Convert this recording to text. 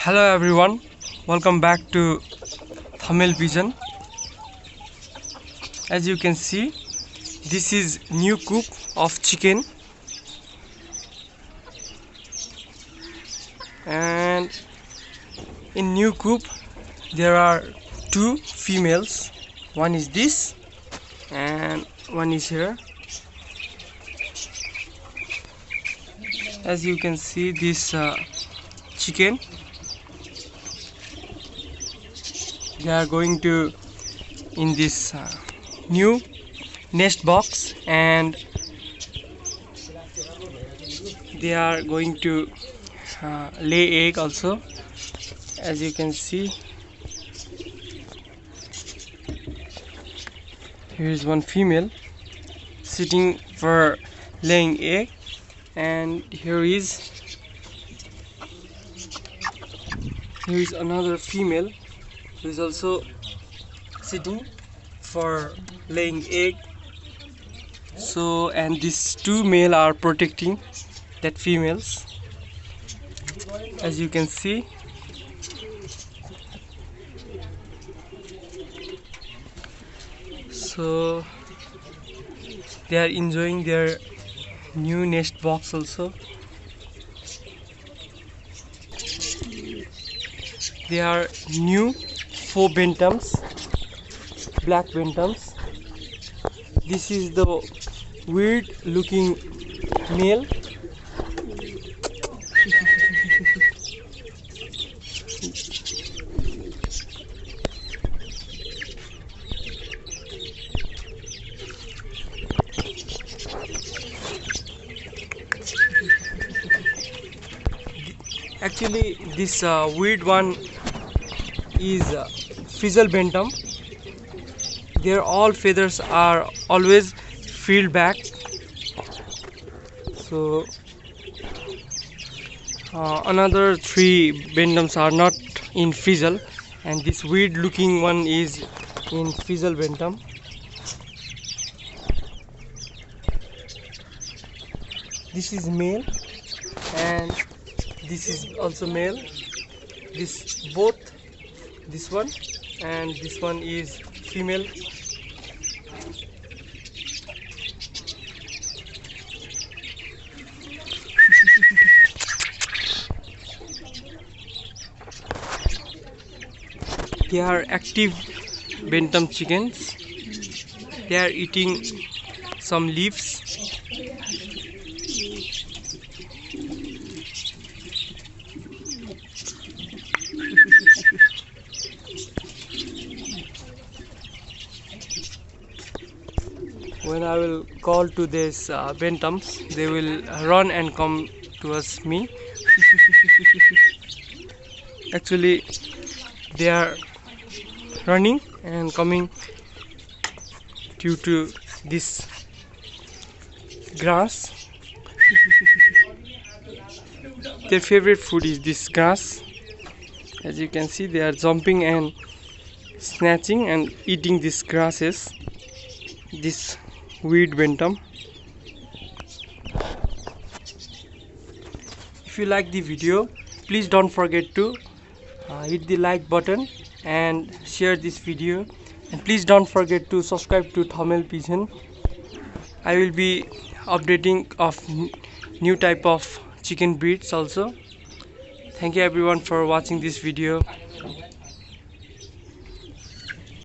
Hello everyone, welcome back to Thamel Pigeon. As you can see, this is new coop of chicken, and in new coop there are two females. One is this and one is here. As you can see, this chicken, they are going to in this new nest box, and they are going to lay egg also. As you can see, here is one female sitting for laying egg, and here is another female who is also sitting for laying egg. So, and these two male are protecting that females, as you can see. So they are enjoying their new nest box also. They are new 4 bantams, black bantams. This is the weird looking male. Actually, this weird one is Frizzle Bantam. Their all feathers are always filled back. So another 3 Bantams are not in Frizzle, and this weird looking one is in Frizzle Bantam. This is male and this is also male. This one and this one is female. They are active bantam chickens. They are eating some leaves. When I will call to these bantams, they will run and come towards me. Actually, they are running and coming due to this grass. Their favorite food is this grass. As you can see, they are jumping and snatching and eating these grasses. This weird bantam. If you like the video, please don't forget to hit the like button and share this video, and please don't forget to subscribe to Thamel Pigeon. I will be updating of new type of chicken breeds also. Thank you everyone for watching this video.